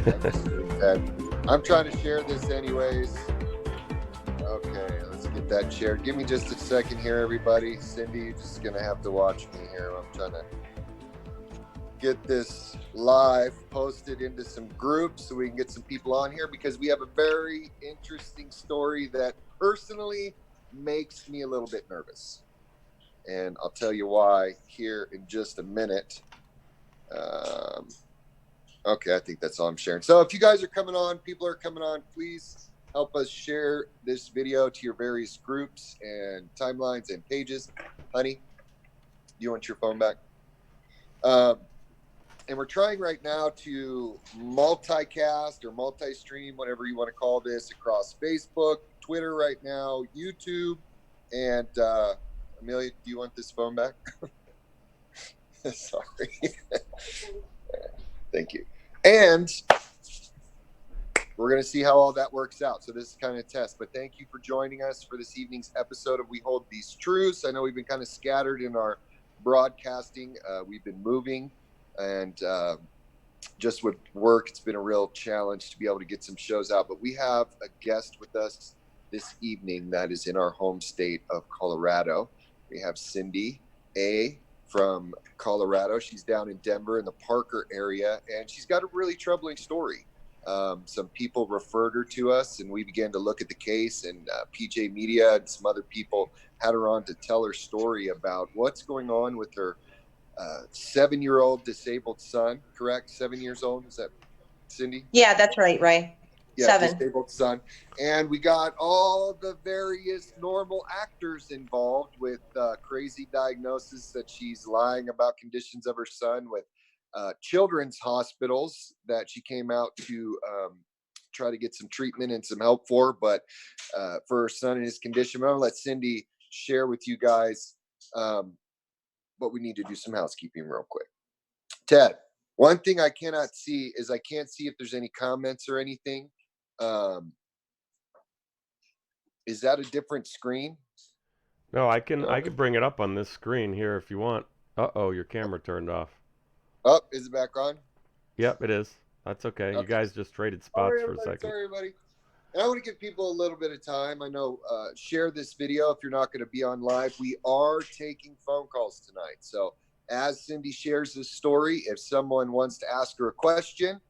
Understood, Ted. I'm trying to share this anyways. Okay, let's get that shared. Give me just a second here, everybody. Cindy, you're just going to have to watch me here. I'm trying to get this live posted into some groups so we can get some people on here because we have a very interesting story that personally makes me a little bit nervous. And I'll tell you why here in just a minute. Um, okay, I think that's all I'm sharing. So if you guys are coming on, people are coming on, please help us share this video to your various groups and timelines and pages. Honey, you want your phone back? And we're trying right now to multicast or multi-stream, whatever you want to call this, across Facebook, Twitter right now, YouTube, and Amelia, do you want this phone back? Sorry. Thank you. And we're going to see how all that works out. So this is kind of a test, but thank you for joining us for this evening's episode of We Hold These Truths. I know we've been kind of scattered in our broadcasting. We've been moving and just with work, it's been a real challenge to be able to get some shows out. But we have a guest with us this evening that is in our home state of Colorado. We have Cindy A. from Colorado. She's down in Denver in the Parker area, and she's got a really troubling story. Some people referred her to us, and we began to look at the case, and PJ Media and some other people had her on to tell her story about what's going on with her 7-year-old disabled son, correct? 7 years old, is that Cindy? Yeah, that's right, Ray. Yeah, 7. disabled son. And we got all the various normal actors involved with crazy diagnosis that she's lying about conditions of her son with children's hospitals that she came out to try to get some treatment and some help for, but for her son and his condition. I'm going to let Cindy share with you guys, but we need to do some housekeeping real quick. Ted, one thing I cannot see is I can't see if there's any comments or anything. Is that a different screen? No, I can bring it up on this screen here if you want. Uh-oh, your camera turned off. Oh, is it back on? Yep, it is. That's okay. You guys just traded spots for a second. Sorry, everybody. And I want to give people a little bit of time. I know, share this video if you're not going to be on live. We are taking phone calls tonight. So as Cindy shares this story, if someone wants to ask her a question,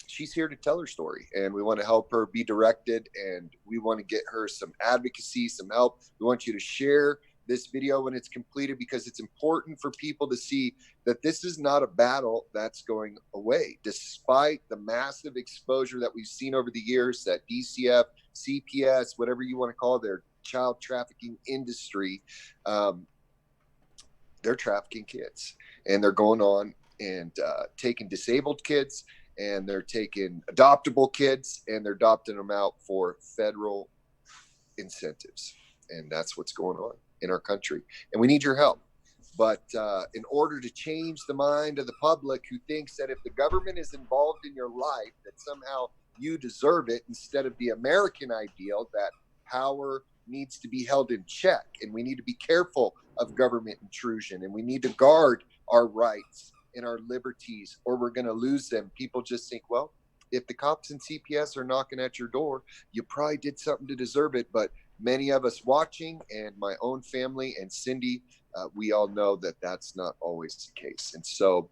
she's here to tell her story, and we want to help her be directed, and we want to get her some advocacy, some help. We want you to share this video when it's completed because it's important for people to see that this is not a battle that's going away, despite the massive exposure that we've seen over the years that DCF, CPS, whatever you want to call their child trafficking industry, they're trafficking kids, and they're going on and taking disabled kids, and they're taking adoptable kids, and they're adopting them out for federal incentives. And that's what's going on in our country. And we need your help. But in order to change the mind of the public who thinks that if the government is involved in your life, that somehow you deserve it, instead of the American ideal that power needs to be held in check, and we need to be careful of government intrusion, and we need to guard our rights and our liberties, or we're going to lose them. People just think, well, if the cops and CPS are knocking at your door, you probably did something to deserve it. But many of us watching, and my own family and Cindy, we all know that that's not always the case. And so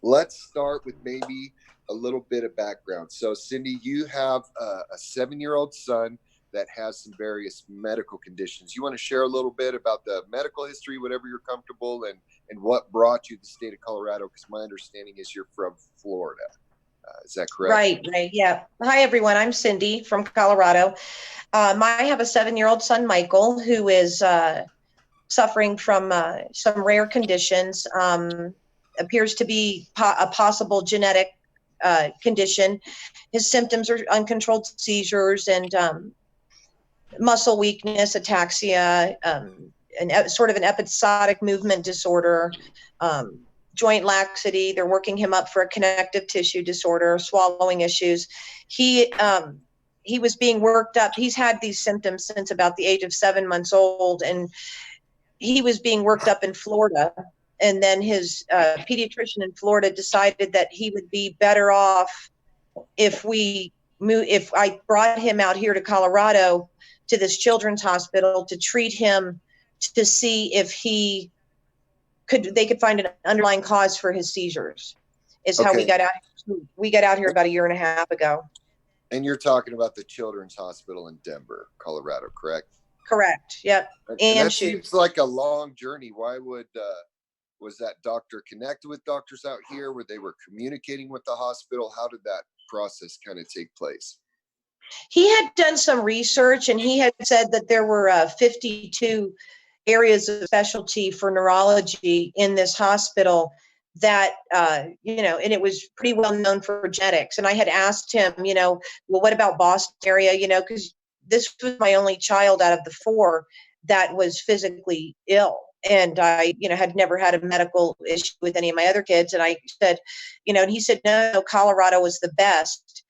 let's start with maybe a little bit of background. So Cindy, you have a 7-year-old son that has some various medical conditions. You want to share a little bit about the medical history, whatever you're comfortable, and what brought you to the state of Colorado? Because my understanding is you're from Florida. Is that correct? Right. Yeah. Hi, everyone. I'm Cindy from Colorado. I have a 7-year-old son, Michael, who is suffering from some rare conditions. Appears to be a possible genetic condition. His symptoms are uncontrolled seizures and muscle weakness, ataxia, sort of an episodic movement disorder, joint laxity. They're working him up for a connective tissue disorder, swallowing issues. He was being worked up. He's had these symptoms since about the age of 7 months old, and he was being worked up in Florida and then his pediatrician in Florida decided that he would be better off if I brought him out here to Colorado to this children's hospital to treat him, to see if they could find an underlying cause for his seizures. Is how we got out. We got out here about a year and a half ago. And you're talking about the Children's Hospital in Denver, Colorado, correct? Correct. Yep. And that seems like a long journey. Why was that doctor connected with doctors out here where they were communicating with the hospital? How did that process kind of take place? He had done some research, and he had said that there were 52 areas of specialty for neurology in this hospital that, and it was pretty well known for genetics. And I had asked him, well, what about Boston area? Because this was my only child out of the 4 that was physically ill. And I, had never had a medical issue with any of my other kids. And I said, and he said, no, Colorado was the best.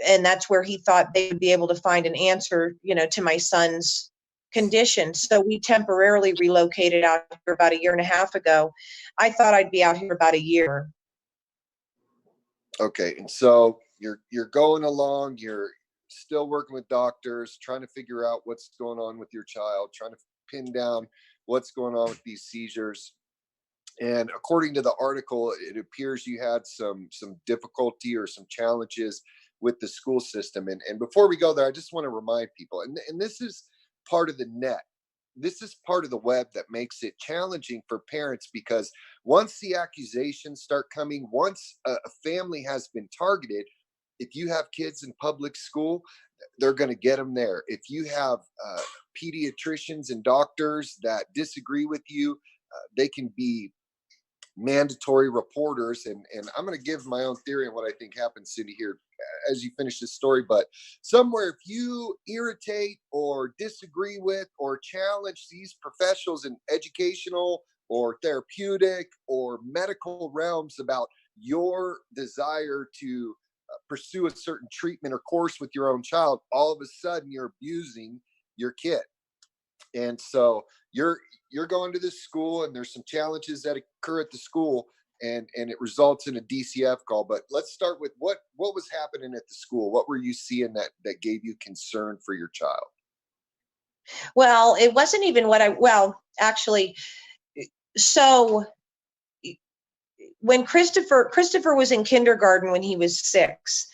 And that's where he thought they would be able to find an answer, to my son's condition. So we temporarily relocated out here about a year and a half ago. I thought I'd be out here about a year. Okay. And so you're going along, you're still working with doctors, trying to figure out what's going on with your child, trying to pin down what's going on with these seizures. And according to the article, it appears you had some difficulty or some challenges with the school system. And before we go there, I just want to remind people, and this is part of the net. This is part of the web that makes it challenging for parents, because once the accusations start coming, once a family has been targeted, if you have kids in public school, they're going to get them there. If you have pediatricians and doctors that disagree with you, they can be mandatory reporters. And I'm going to give my own theory on what I think happened, Cindy, here as you finish this story. But somewhere, if you irritate or disagree with or challenge these professionals in educational or therapeutic or medical realms about your desire to pursue a certain treatment or course with your own child, all of a sudden you're abusing your kid. And so you're going to this school, and there's some challenges that occur at the school, and it results in a DCF call. But let's start with what was happening at the school. What were you seeing that gave you concern for your child? Well, it wasn't even actually, so when Christopher was in kindergarten when he was 6.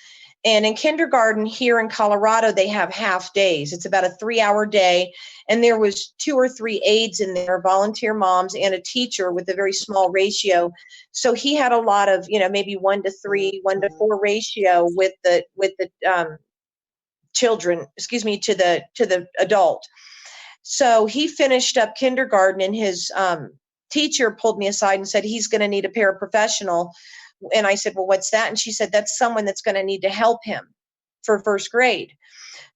And in kindergarten here in Colorado, they have half days. It's about a 3-hour day. And there was 2 or 3 aides in there, volunteer moms and a teacher with a very small ratio. So he had a lot of, maybe 1-3, 1-4 ratio with the children, to the adult. So he finished up kindergarten, and his teacher pulled me aside and said, he's going to need a paraprofessional. And I said, well, what's that? And she said, that's someone that's going to need to help him for first grade.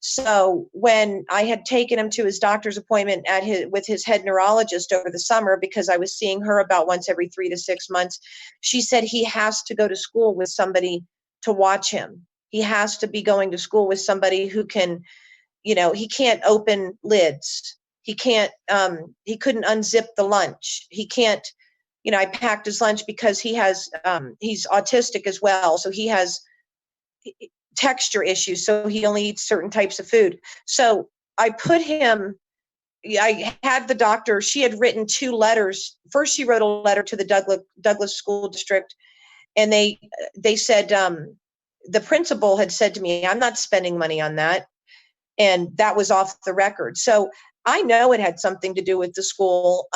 So when I had taken him to his doctor's appointment with his head neurologist over the summer, because I was seeing her about once every 3 to 6 months, she said he has to go to school with somebody to watch him. He has to be going to school with somebody who can, he can't open lids. He can't, he couldn't unzip the lunch. He can't, I packed his lunch because he has, he's autistic as well. So he has texture issues. So he only eats certain types of food. So I had the doctor, she had written 2 letters. First, she wrote a letter to the Douglas School District. And they said, the principal had said to me, I'm not spending money on that. And that was off the record. So I know it had something to do with the school.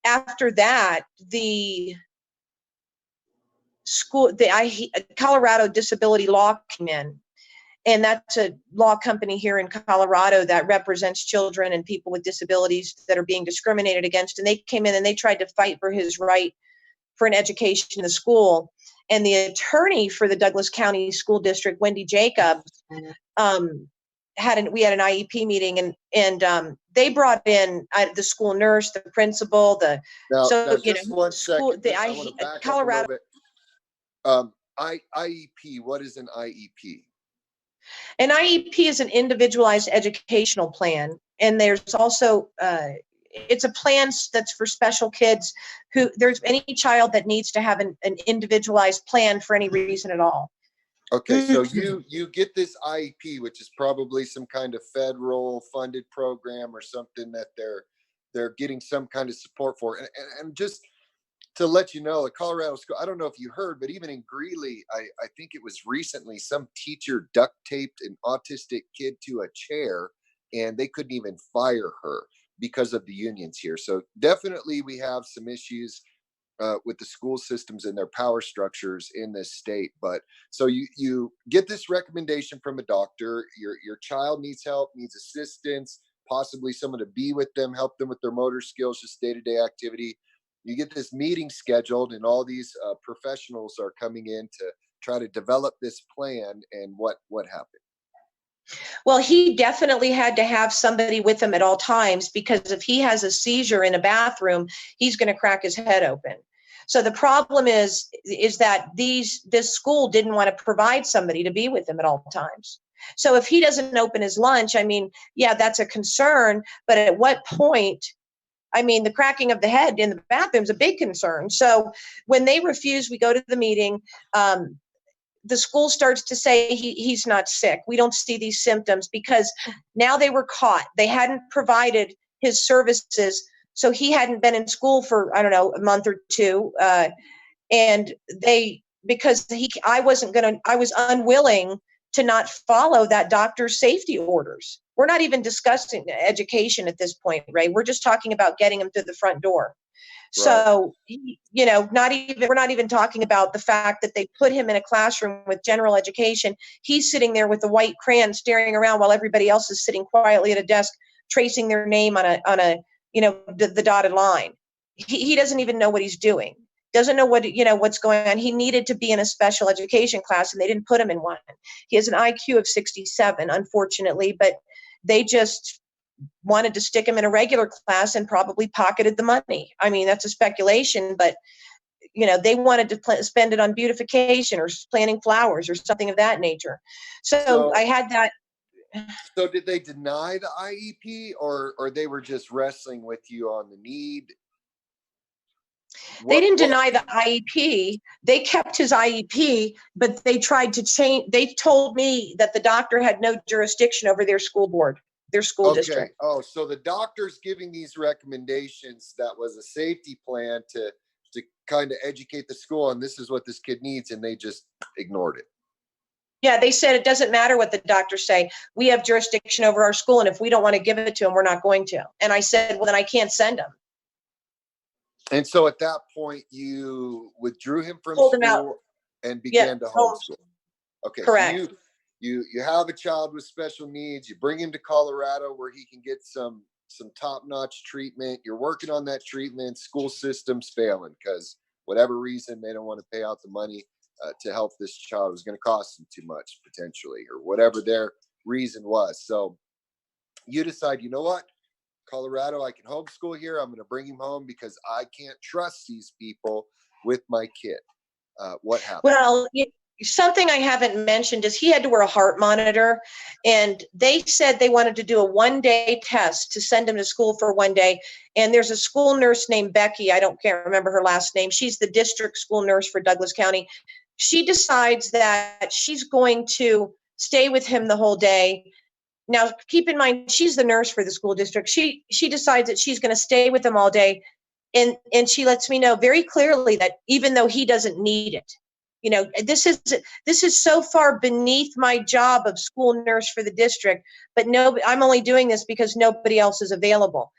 After that, the school, Colorado Disability Law came in, and that's a law company here in Colorado that represents children and people with disabilities that are being discriminated against. And they came in and they tried to fight for his right for an education in the school. And the attorney for the Douglas County School District, Wendy Jacobs, we had an IEP meeting, and they brought in the school nurse, the principal, Colorado. IEP. What is an IEP? An IEP is an individualized educational plan, and there's also it's a plan that's for special kids who there's any child that needs to have an individualized plan for any reason at all. Okay, so you get this IEP, which is probably some kind of federal funded program or something that they're getting some kind of support for. And just to let you know, at Colorado School, I don't know if you heard, but even in Greeley, I think it was recently, some teacher duct taped an autistic kid to a chair and they couldn't even fire her because of the unions here. So definitely we have some issues with the school systems and their power structures in this state. But so you get this recommendation from a doctor. Your child needs help, needs assistance, possibly someone to be with them, help them with their motor skills, just day to day activity. You get this meeting scheduled, and all these professionals are coming in to try to develop this plan. And what happened? Well, he definitely had to have somebody with him at all times, because if he has a seizure in a bathroom, he's going to crack his head open. So the problem is that this school didn't want to provide somebody to be with him at all times. So if he doesn't open his lunch, I mean, yeah, that's a concern. But at what point? I mean, the cracking of the head in the bathroom is a big concern. So when they refuse, we go to the meeting. The school starts to say he's not sick. We don't see these symptoms, because now they were caught. They hadn't provided his services. So he hadn't been in school for, I don't know, a month or two. And I was unwilling to not follow that doctor's safety orders. We're not even discussing education at this point, right? We're just talking about getting him to the front door. Right. So, we're not even talking about the fact that they put him in a classroom with general education. He's sitting there with a white crayon staring around while everybody else is sitting quietly at a desk, tracing their name on a the dotted line. He doesn't even know what he's doing. Doesn't know what's going on. He needed to be in a special education class, and they didn't put him in one. He has an IQ of 67, unfortunately, but they just wanted to stick him in a regular class and probably pocketed the money. I mean, that's a speculation, but they wanted to spend it on beautification or planting flowers or something of that nature. So I had that. So did they deny the IEP, or they were just wrestling with you on the need? They didn't deny the IEP. They kept his IEP, but they tried to change. They told me that the doctor had no jurisdiction over their school board, their school district. Oh, so the doctor's giving these recommendations. That was a safety plan to kind of educate the school, and this is what this kid needs, and they just ignored it. Yeah, they said it doesn't matter what the doctors say. We have jurisdiction over our school, and if we don't want to give it to him, we're not going to. And I said, well, then I can't send him. And so at that point, you withdrew him from Pulled school him out. and began to homeschool. Okay, correct. So you have a child with special needs. You bring him to Colorado where he can get some top-notch treatment. You're working on that treatment. School system's failing because whatever reason they don't want to pay out the money to help this child. It was going to cost them too much potentially, or whatever their reason was. So you decide, you know what? Colorado, I can homeschool here. I'm going to bring him home because I can't trust these people with my kid. What happened? Well, something I haven't mentioned is he had to wear a heart monitor, and they said they wanted to do a one-day test to send him to school for one day. And there's a school nurse named Becky. Can't remember her last name. She's the district school nurse for Douglas County. She decides that she's going to stay with him the whole day. Now, keep in mind, she's the nurse for the school district. She decides that she's going to stay with him all day. And she lets me know very clearly that even though he doesn't need it, this is so far beneath my job of school nurse for the district, but I'm only doing this because nobody else is available.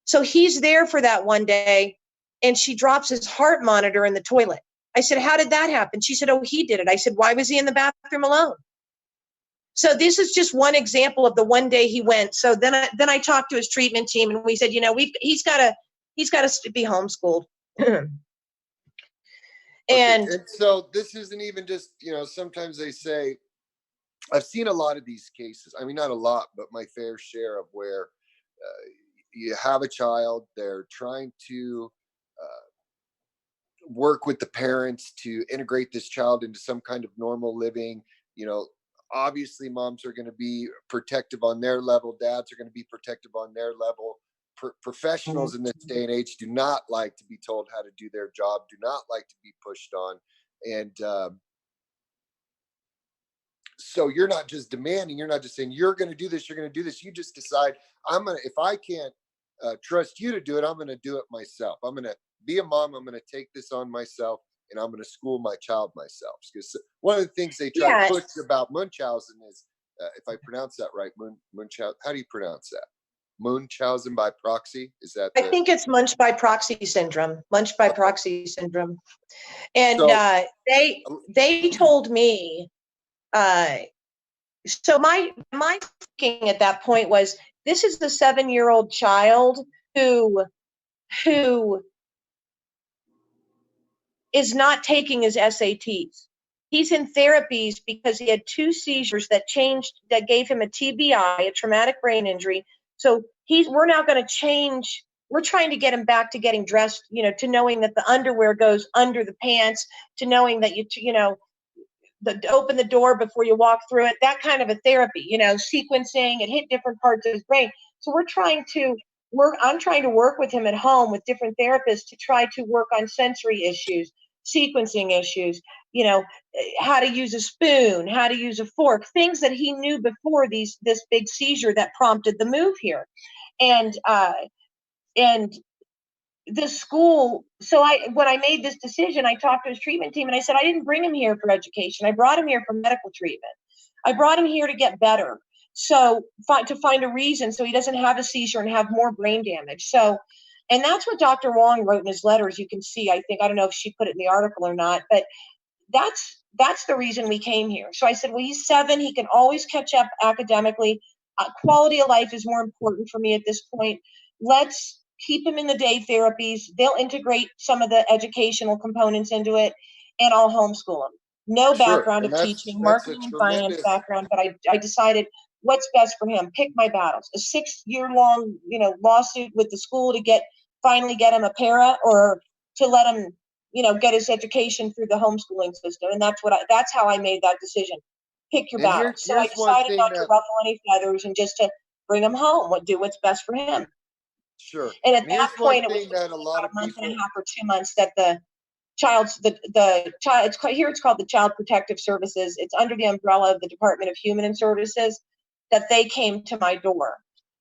So he's there for that one day, and she drops his heart monitor in the toilet. I said, how did that happen? She said, oh, he did it. I said, why was he in the bathroom alone? So this is just one example of the one day he went. So then I talked to his treatment team, and we said, he's got to be homeschooled. And so this isn't even just, sometimes they say, I've seen a lot of these cases. I mean, not a lot, but my fair share of where you have a child, they're trying to work with the parents to integrate this child into some kind of normal living. Obviously moms are going to be protective on their level. Dads are going to be protective on their level. professionals in this day and age do not like to be told how to do their job, do not like to be pushed on. And so you're not just demanding, you're not just saying you're going to do this, you're going to do this. You just decide, if I can't trust you to do it, I'm going to do it myself. I'm going to be a mom. I'm going to take this on myself, and I'm going to school my child myself. Because one of the things they try to push about Munchausen is, if I pronounce that right, Munchausen, how do you pronounce that? Munchausen by proxy? Is that? I think it's Munch by proxy syndrome. Munch by proxy syndrome. And So- they told me, so my thinking at that point was, this is the 7-year-old child who is not taking his SATs. He's in therapies because he had 2 seizures that gave him a TBI, a traumatic brain injury. So we're now going to change. We're trying to get him back to getting dressed, to knowing that the underwear goes under the pants, to knowing that open the door before you walk through it, that kind of a therapy, sequencing. It hit different parts of his brain. So I'm trying to work with him at home with different therapists to try to work on sensory issues, sequencing issues, how to use a spoon, how to use a fork, things that he knew before this big seizure that prompted the move here. And the school, so when I made this decision, I talked to his treatment team and I said, I didn't bring him here for education. I brought him here for medical treatment. I brought him here to get better. So to find a reason so he doesn't have a seizure and have more brain damage. So, and that's what Dr. Wong wrote in his letter, as you can see. I don't know if she put it in the article or not, but that's the reason we came here. So I said, well, he's 7. He can always catch up academically. Quality of life is more important for me at this point. Let's keep him in the day therapies. They'll integrate some of the educational components into it, and I'll homeschool him. No background of teaching, marketing and finance background, but I decided what's best for him. Pick my battles. A 6-year-long, lawsuit with the school to finally get him a para, or to let him, get his education through the homeschooling system. And that's how I made that decision. Pick your battles. So I decided not to ruffle any feathers and just to bring him home. Do what's best for him. Sure. And at that point, it was about a month and a half or 2 months that the child's the child, it's called the Child Protective Services. It's under the umbrella of the Department of Human Services, that they came to my door.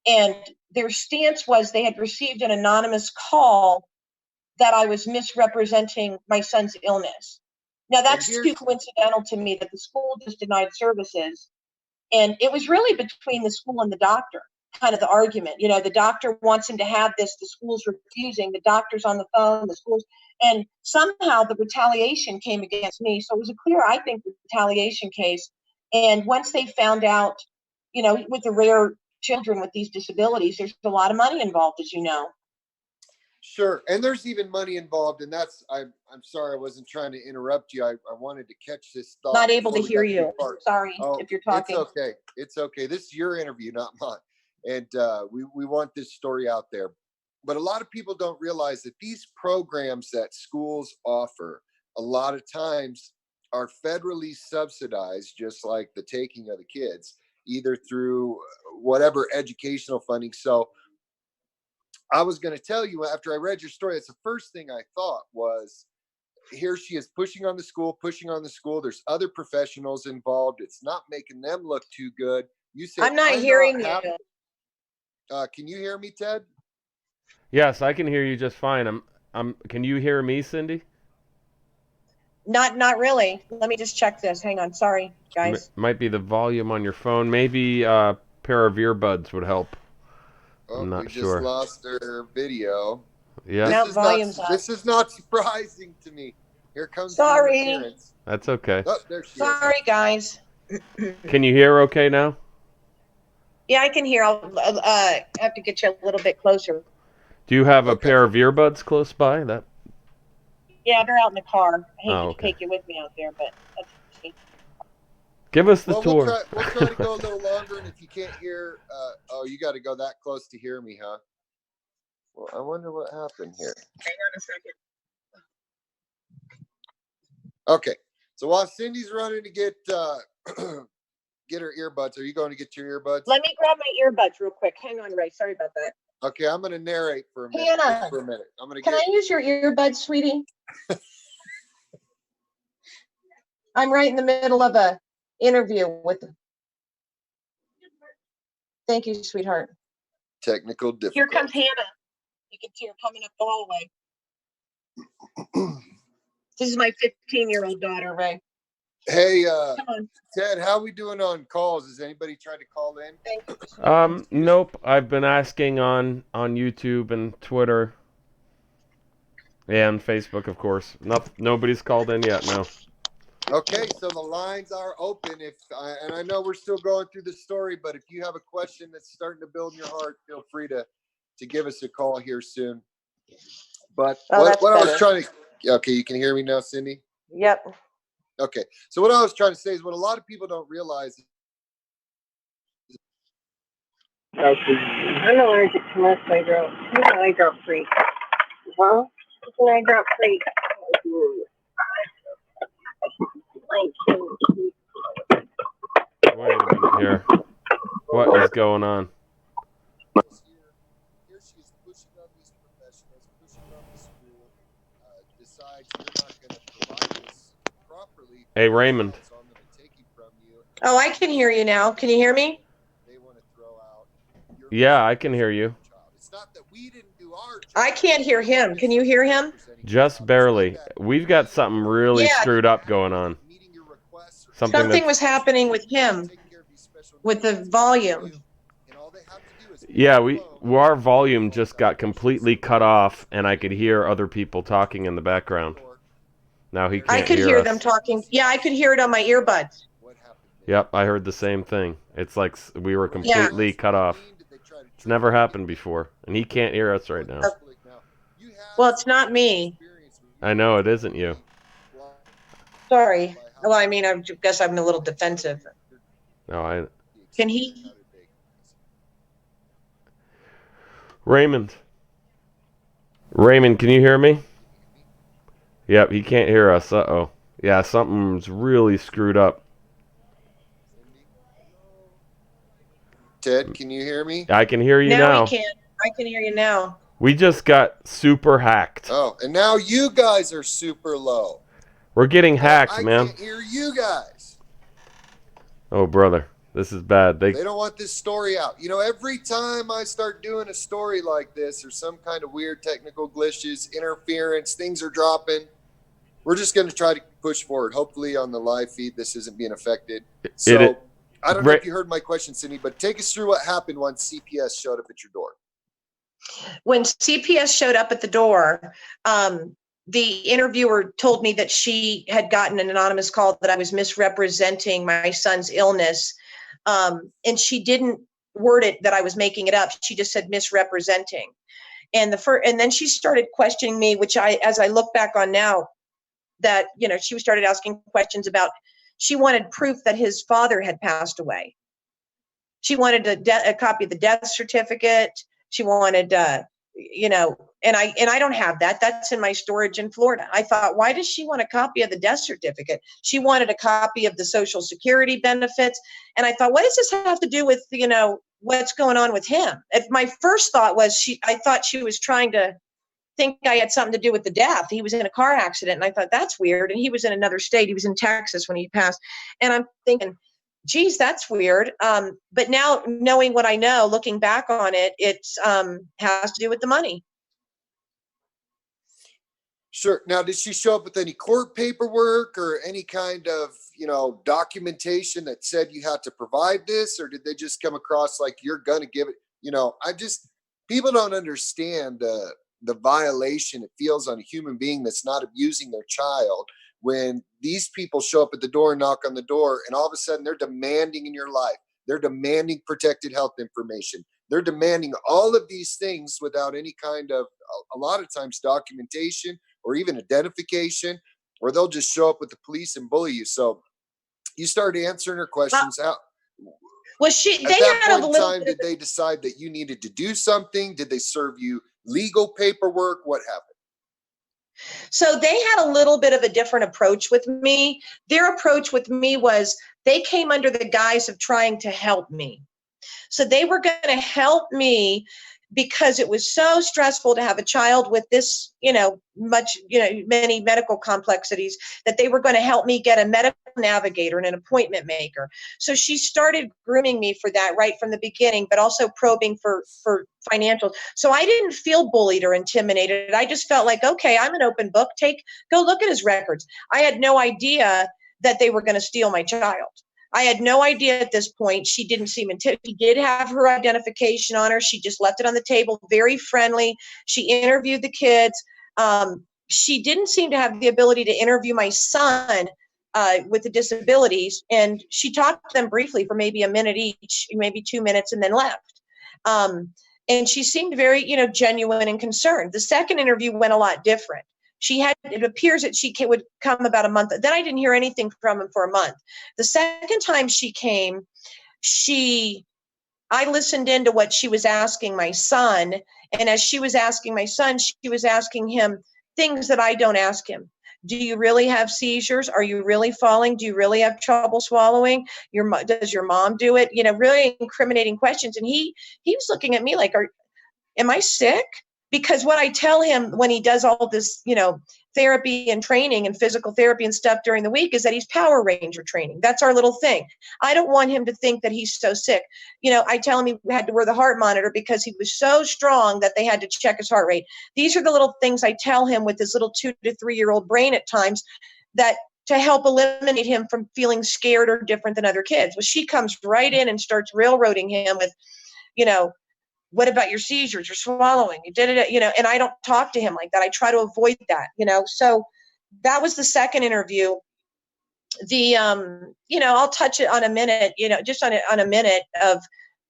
And their stance was they had received an anonymous call that I was misrepresenting my son's illness. Now, that's too coincidental to me that the school just denied services. And it was really between the school and the doctor, kind of the argument. The doctor wants him to have this, the school's refusing, the doctor's on the phone, the school's, and somehow the retaliation came against me. So it was a clear, I think, retaliation case. And once they found out, with the rare children with these disabilities, there's a lot of money involved, as you know. Sure. And there's even money involved. And I'm sorry, I wasn't trying to interrupt you. I wanted to catch this thought. Not able to hear you. Sorry if you're talking. It's okay. It's okay. This is your interview, not mine. And we want this story out there. But a lot of people don't realize that these programs that schools offer a lot of times are federally subsidized, just like the taking of the kids, either through whatever educational funding. So I was going to tell you, after I read your story, that's the first thing I thought was, here she is pushing on the school. There's other professionals involved. It's not making them look too good. You said, I'm not hearing you. Can you hear me, Ted? Yes, I can hear you just fine. Can you hear me, Cindy? Not really. Let me just check this. Hang on. Sorry, guys. Might be the volume on your phone. Maybe a pair of earbuds would help. I'm not sure. Just lost our video. Yeah. This is not surprising to me. Here comes. Sorry. That's okay. Oh, there she is. Sorry, guys. Can you hear okay now? Yeah, I can hear. I'll have to get you a little bit closer. Do you have a pair of earbuds close by? Yeah, they're out in the car. I hate to take you with me out there, but that's okay. Give us the tour. We'll try to go a little longer, and if you can't hear, you got to go that close to hear me, huh? Well, I wonder what happened here. Hang on a second. Okay, so while Cindy's running to get get her earbuds, are you going to get your earbuds? Let me grab my earbuds real quick. Hang on, Ray. Sorry about that. Okay, I'm going to narrate for a minute. Hannah, just for a minute. I'm going to can I use your earbuds, sweetie? I'm right in the middle of a interview with. Thank you, sweetheart. technical difficulty. Here comes Hannah. You can see her coming up the hallway. This is my 15-year-old daughter, Ray. Hey, Come on. Ted, how we doing on calls? Has anybody tried to call in? Thank you. Nope. I've been asking on YouTube and Twitter and Facebook, of course. Nobody's called in yet. No. Okay, so the lines are open. And I know we're still going through the story, but if you have a question that's starting to build in your heart, feel free to give us a call here soon. But what I was trying to, okay, you can hear me now, Cindy? Yep. Okay, so what I was trying to say is what a lot of people don't realize. I'm allergic to Mustang. I'm an eye drop freak. Huh? It's an eye drop freak. Wait a minute here. What is going on? Here she is pushing on these professionals, pushing on the school, decides you're not going to provide this properly. Hey, Raymond. So I'm going to take it from you. Oh, I can hear you now. Can you hear me? They want to throw out. Yeah, I can hear you. It's not that we didn't do our job. I can't hear him. Can you hear him? Just barely. We've got something really screwed up going on. Something was happening with him, with the volume. Yeah, our volume just got completely cut off, and I could hear other people talking in the background. Now he can't hear us. I could hear them talking. Yeah, I could hear it on my earbuds. Yep, I heard the same thing. It's like we were completely cut off. It's never happened before, and he can't hear us right now. Well, it's not me. I know, it isn't you. Sorry. Well, I mean, I guess I'm a little defensive. No, Can he? Raymond, can you hear me? Yep, he can't hear us. Uh-oh. Yeah, something's really screwed up. Ted, can you hear me? I can hear you now. Now he can. I can hear you now. We just got super hacked. Oh, and now you guys are super low. We're getting hacked, man. I can't hear you guys. Oh, brother. This is bad. They don't want this story out. You know, every time I start doing a story like this or some kind of weird technical glitches, interference, things are dropping, we're just going to try to push forward. Hopefully on the live feed, this isn't being affected. So I don't know if you heard my question, Cindy, but take us through what happened once CPS showed up at your door. When CPS showed up at the door, the interviewer told me that she had gotten an anonymous call that I was misrepresenting my son's illness. And she didn't word it that I was making it up. She just said misrepresenting. And then she started questioning me, which as I look back on now, that, she started asking questions about, she wanted proof that his father had passed away. She wanted a copy of the death certificate. She wanted, and I don't have that. That's in my storage in Florida. I thought, why does she want a copy of the death certificate? She wanted a copy of the Social Security benefits. And I thought, what does this have to do with, what's going on with him? My first thought was I thought she was trying to think I had something to do with the death. He was in a car accident. And I thought, that's weird. And he was in another state. He was in Texas when he passed. And I'm thinking, geez, that's weird. But now knowing what I know, looking back on it, it's has to do with the money. Sure. Now, did she show up with any court paperwork or any kind of, documentation that said you had to provide this, or did they just come across like you're going to give it? People don't understand the violation it feels on a human being that's not abusing their child when these people show up at the door and knock on the door, and all of a sudden they're demanding in your life. They're demanding protected health information. They're demanding all of these things without any kind of, a lot of times, documentation or even identification, or they'll just show up with the police and bully you. So you start answering her questions. At that point in time, did they decide that you needed to do something? Did they serve you legal paperwork? What happened? So they had a little bit of a different approach with me. Their approach with me was they came under the guise of trying to help me. So they were going to help me because it was so stressful to have a child with this, many medical complexities, that they were going to help me get a medical navigator and an appointment maker. So she started grooming me for that right from the beginning, but also probing for financials. So I didn't feel bullied or intimidated. I just felt like, okay, I'm an open book. Go look at his records. I had no idea that they were going to steal my child. I had no idea at this point. She didn't seem intimidated. She did have her identification on her. She just left it on the table, very friendly. She interviewed the kids. She didn't seem to have the ability to interview my son with the disabilities. And she talked to them briefly for maybe a minute each, maybe 2 minutes, and then left. And she seemed very, genuine and concerned. The second interview went a lot different. It appears that she would come about a month. Then I didn't hear anything from him for a month. The second time she came, I listened into what she was asking my son. And as she was asking my son, she was asking him things that I don't ask him. Do you really have seizures? Are you really falling? Do you really have trouble swallowing? Does your mom do it? Really incriminating questions. And he was looking at me like, am I sick? Because what I tell him when he does all this, therapy and training and physical therapy and stuff during the week is that he's Power Ranger training. That's our little thing. I don't want him to think that he's so sick. I tell him he had to wear the heart monitor because he was so strong that they had to check his heart rate. These are the little things I tell him with his little 2 to 3 year old brain at times, that to help eliminate him from feeling scared or different than other kids. Well, she comes right in and starts railroading him with, what about your seizures, your swallowing? You did it, and I don't talk to him like that. I try to avoid that, So that was the second interview. I'll touch it on a minute, just on a minute of,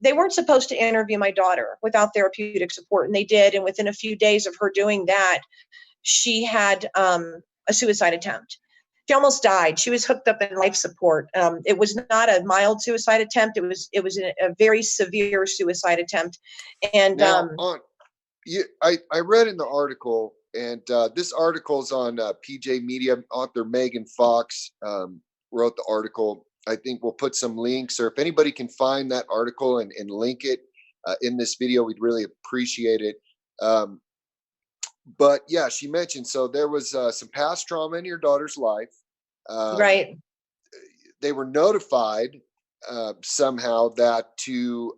they weren't supposed to interview my daughter without therapeutic support, and they did. And within a few days of her doing that, she had a suicide attempt. She almost died. She was hooked up in life support. It was not a mild suicide attempt. It was a very severe suicide attempt. And now, I read in the article, and this article is on PJ Media. Author Megan Fox wrote the article. I think we'll put some links, or if anybody can find that article and link it in this video, we'd really appreciate it. But yeah, she mentioned, so there was some past trauma in your daughter's life. Right. They were notified somehow that to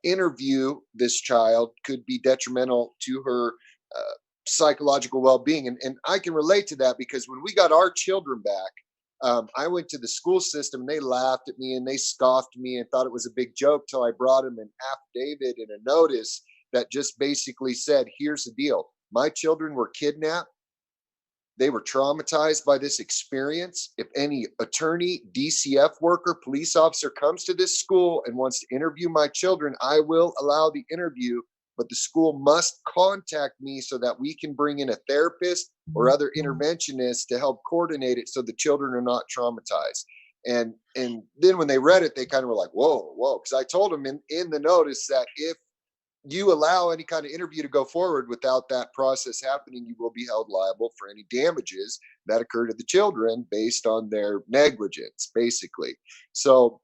interview this child could be detrimental to her psychological well-being. And I can relate to that, because when we got our children back, I went to the school system and they laughed at me and they scoffed me and thought it was a big joke, till I brought them an affidavit and a notice that just basically said, here's the deal. My children were kidnapped. They were traumatized by this experience. If any attorney, DCF worker, police officer comes to this school and wants to interview my children, I will allow the interview, but the school must contact me so that we can bring in a therapist or other interventionist to help coordinate it so the children are not traumatized. And then when they read it, they kind of were like, whoa, because I told them in the notice that if you allow any kind of interview to go forward without that process happening, you will be held liable for any damages that occur to the children based on their negligence, basically. So,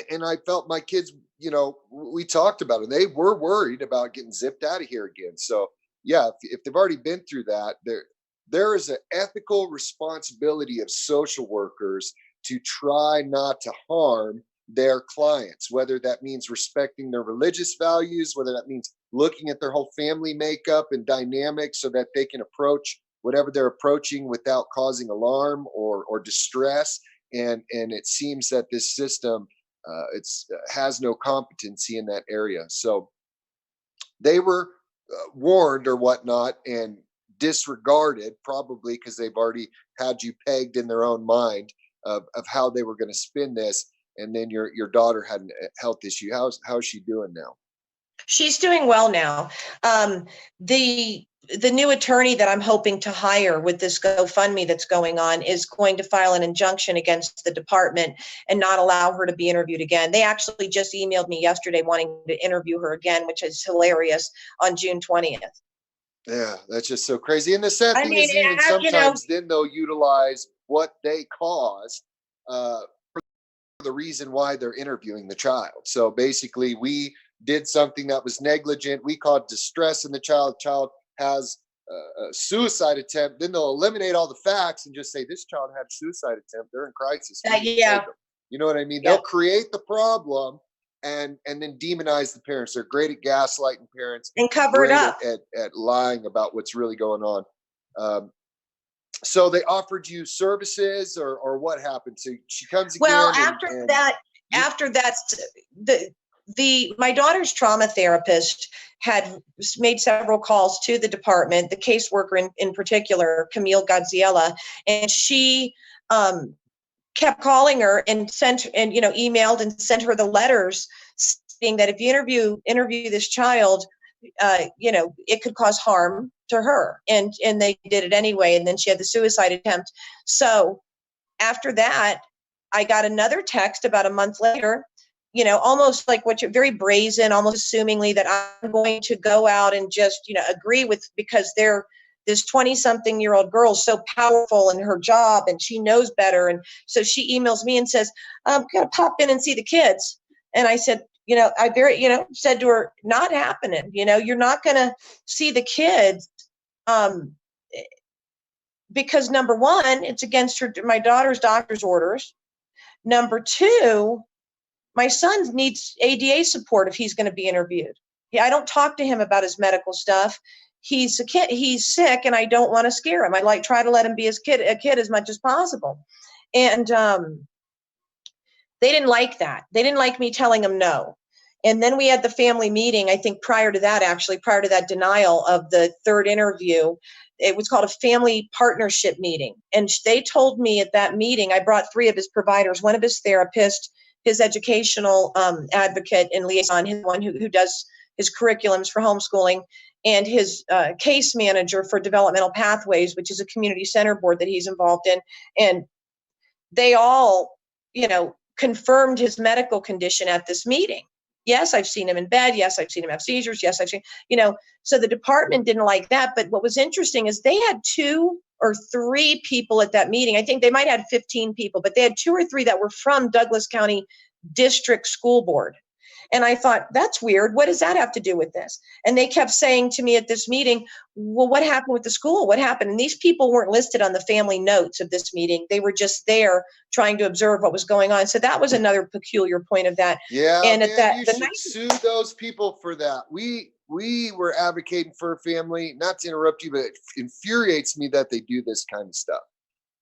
and I felt my kids, we talked about it. They were worried about getting zipped out of here again. So yeah, if they've already been through that, there is an ethical responsibility of social workers to try not to harm their clients, whether that means respecting their religious values, whether that means looking at their whole family makeup and dynamics so that they can approach whatever they're approaching without causing alarm or distress. And it seems that this system has no competency in that area. So they were warned or whatnot and disregarded, probably because they've already had you pegged in their own mind of how they were going to spin this. And then your daughter had a health issue. How's she doing now? She's doing well now. The new attorney that I'm hoping to hire with this GoFundMe that's going on is going to file an injunction against the department and not allow her to be interviewed again. They actually just emailed me yesterday wanting to interview her again, which is hilarious, on June 20th. Yeah, that's just so crazy. And the sad thing is, even sometimes then they'll utilize what they caused for the reason why they're interviewing the child. So basically, we did something that was negligent. We call it distress in the child. Child has a suicide attempt. Then they'll eliminate all the facts and just say this child had a suicide attempt. They're in crisis. We need to Yeah. take them. You know what I mean? Yeah. They'll create the problem and then demonize the parents. They're great at gaslighting parents And cover it great up. at lying about what's really going on. So they offered you services, or what happened? So she comes again. Well, after that, my daughter's trauma therapist had made several calls to the department, the caseworker in particular, Camille Gaziella, and she kept calling her and emailed and sent her the letters saying that if you interview this child, it could cause harm to her, and they did it anyway. And then she had the suicide attempt. So after that, I got another text about a month later, almost like what you're very brazen, almost assumingly that I'm going to go out and just, agree with, because this 20-something-year-old girl is so powerful in her job and she knows better. And so she emails me and says, I'm going to pop in and see the kids. And I said, I said to her, not happening. You're not going to see the kids because number one, it's against my daughter's doctor's orders. Number two, my son needs ADA support if he's going to be interviewed. Yeah, I don't talk to him about his medical stuff. He's a kid. He's sick, and I don't want to scare him. I try to let him be a kid as much as possible. And they didn't like that. They didn't like me telling them no. And then we had the family meeting. I think prior to that denial of the third interview, it was called a family partnership meeting. And they told me at that meeting, I brought 3 of his providers, one of his therapists, his educational advocate and liaison, his one who does his curriculums for homeschooling, and his case manager for developmental pathways, which is a community center board that he's involved in. And they all, confirmed his medical condition at this meeting. Yes, I've seen him in bed. Yes, I've seen him have seizures. Yes, I've seen, so the department didn't like that. But what was interesting is they had 2 or 3 people at that meeting. I think they might have had 15 people, but they had 2 or 3 that were from Douglas County District School Board. And I thought, that's weird. What does that have to do with this? And they kept saying to me at this meeting, well, what happened with the school? What happened? And these people weren't listed on the family notes of this meeting. They were just there trying to observe what was going on. So that was another peculiar point of that. Yeah, and man, at that, you should sue those people for that. We were advocating for a family, not to interrupt you, but it infuriates me that they do this kind of stuff.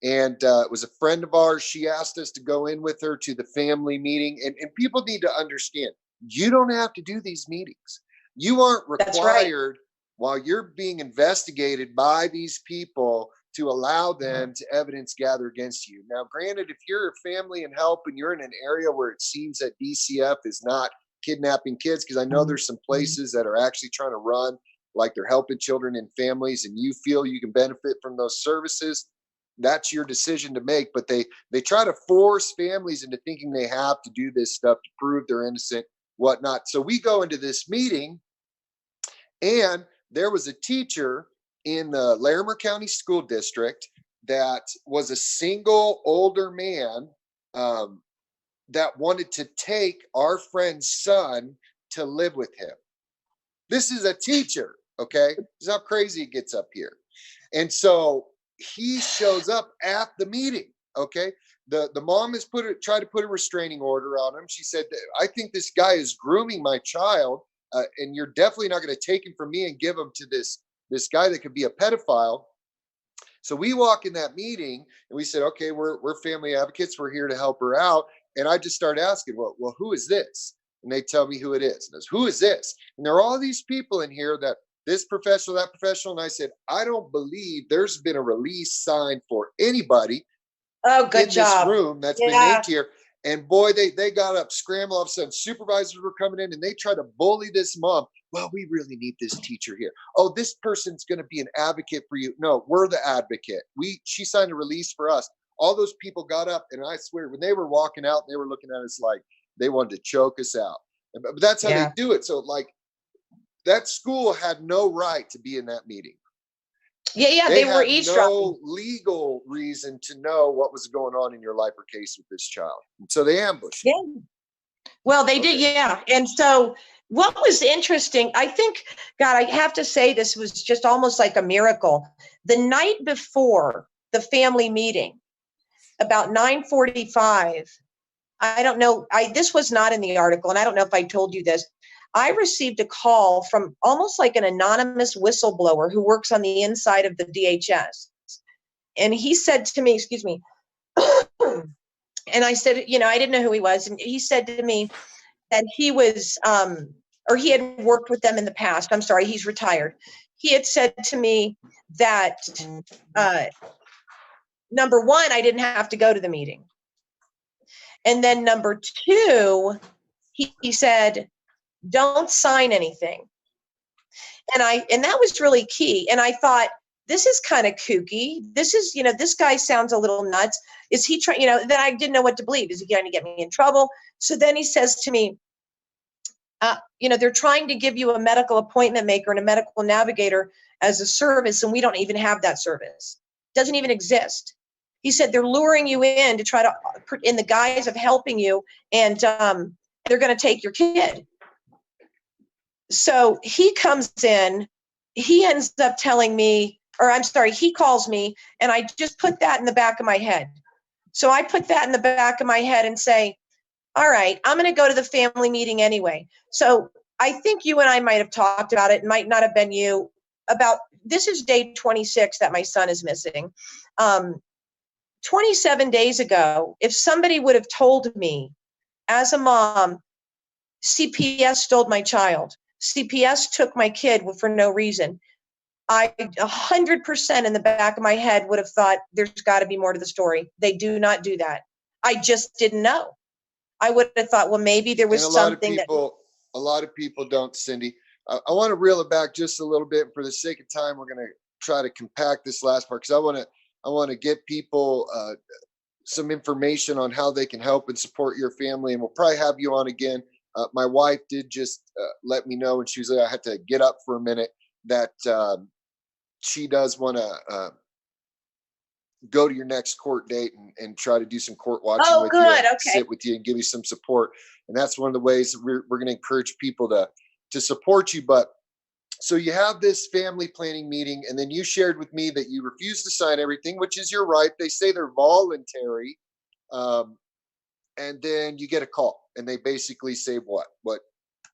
And it was a friend of ours. She asked us to go in with her to the family meeting. And people need to understand, you don't have to do these meetings. You aren't required while you're being investigated by these people to allow them to evidence gather against you. Now, granted, if you're a family and help and you're in an area where it seems that DCF is not kidnapping kids, because I know there's some places that are actually trying to run like they're helping children and families, and you feel you can benefit from those services, that's your decision to make. But they try to force families into thinking they have to do this stuff to prove they're innocent, whatnot. So we go into this meeting, and there was a teacher in the Larimer County School District that was a single older man that wanted to take our friend's son to live with him. This is a teacher, okay? This is how crazy it gets up here. And so he shows up at the meeting, okay? The mom has tried to put a restraining order on him. She said, I think this guy is grooming my child, and you're definitely not going to take him from me and give him to this guy that could be a pedophile. So we walk in that meeting and we said, okay, we're family advocates. We're here to help her out. And I just started asking, well, who is this? And they tell me who it is. And I said, who is this? And there are all these people in here, that this professional, that professional. And I said, I don't believe there's been a release signed for anybody in this room that's been named here. And boy, they got up, scrambled. All of a sudden, supervisors were coming in and they tried to bully this mom. Well, we really need this teacher here. Oh, this person's going to be an advocate for you. No, we're the advocate. She signed a release for us. All those people got up, and I swear, when they were walking out, they were looking at us like they wanted to choke us out. But that's how they do it. So, like, that school had no right to be in that meeting. Yeah, they were eavesdropping. No legal reason to know what was going on in your life or case with this child. And so they ambushed. Yeah. Well, they did, yeah. And so What was interesting, I think, God, I have to say this was just almost like a miracle. The night before the family meeting, about 9:45, I don't know, this was not in the article, and I don't know if I told you this. I received a call from almost like an anonymous whistleblower who works on the inside of the DHS. And he said to me, excuse me, and I said, I didn't know who he was. And he said to me that he was, or he had worked with them in the past. I'm sorry, he's retired. He had said to me that, number one, I didn't have to go to the meeting. And then number two, he said, don't sign anything. And that was really key. And I thought, this is kind of kooky. This is, this guy sounds a little nuts. Is he trying, then I didn't know what to believe. Is he going to get me in trouble? So then he says to me, they're trying to give you a medical appointment maker and a medical navigator as a service, and we don't even have that service. Doesn't even exist. He said they're luring you in to try to, in the guise of helping you, and they're going to take your kid. So he comes in, he ends up telling me, or I'm sorry, he calls me, and I just put that in the back of my head. So I put that in the back of my head and say, all right, I'm going to go to the family meeting anyway. So I think you and I might have talked about it. It might not have been you. About, this is day 26 that my son is missing. 27 days ago, if somebody would have told me as a mom, CPS stole my child, CPS took my kid for no reason, I 100% in the back of my head would have thought there's got to be more to the story. They do not do that. I just didn't know. I would have thought, well, maybe there was something that. A lot of people don't, Cindy. I want to reel it back just a little bit. For the sake of time, we're going to try to compact this last part, because I want to get people some information on how they can help and support your family. And we'll probably have you on again. My wife did just let me know, and she was like, I had to get up for a minute, that she does want to go to your next court date and try to do some court watching with you, and sit with you and give you some support. And that's one of the ways that we're going to encourage people to support you. But so you have this family planning meeting, and then you shared with me that you refuse to sign everything, which is your right. They say they're voluntary. And then you get a call, and they basically say what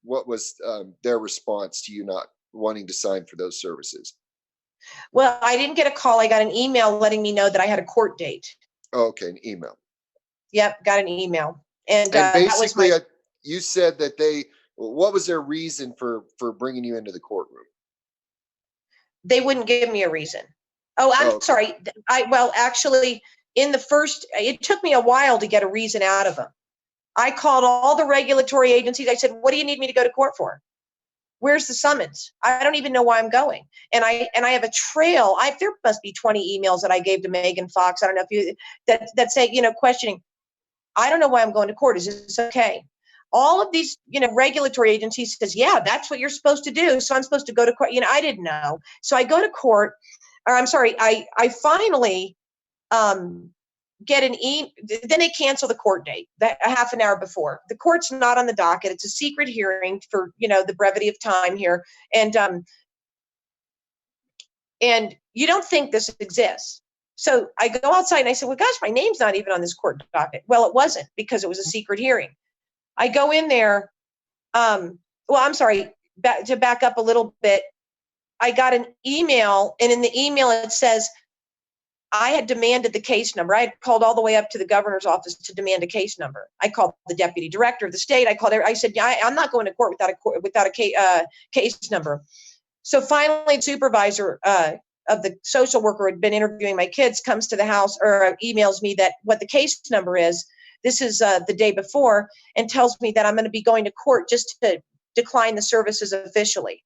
was their response to you not wanting to sign for those services? Well, I didn't get a call. I got an email letting me know that I had a court date. Oh, okay, an email. Yep, got an email. And basically, that was you said that what was their reason for bringing you into the courtroom? They wouldn't give me a reason. Oh, I'm sorry. Actually, it took me a while to get a reason out of them. I called all the regulatory agencies. I said, what do you need me to go to court for? Where's the summons? I don't even know why I'm going. And I have a trail. There must be 20 emails that I gave to Megan Fox. I don't know if you that say, questioning. I don't know why I'm going to court. Is this okay? All of these, regulatory agencies says, yeah, that's what you're supposed to do. So I'm supposed to go to court. I didn't know. So I go to court, or I'm sorry, I finally get an then they cancel the court date a half an hour before. The court's not on the docket. It's a secret hearing for, the brevity of time here. And you don't think this exists. So I go outside and I said, well, gosh, my name's not even on this court docket. Well, it wasn't, because it was a secret hearing. I go in there. I'm sorry, to back up a little bit. I got an email, and in the email it says, I had demanded the case number. I had called all the way up to the governor's office to demand a case number. I called the deputy director of the state. I said, yeah, I'm not going to court without a case number. So finally, the supervisor of the social worker who had been interviewing my kids comes to the house, or emails me that what the case number is. This is the day before, and tells me that I'm going to be going to court just to decline the services officially.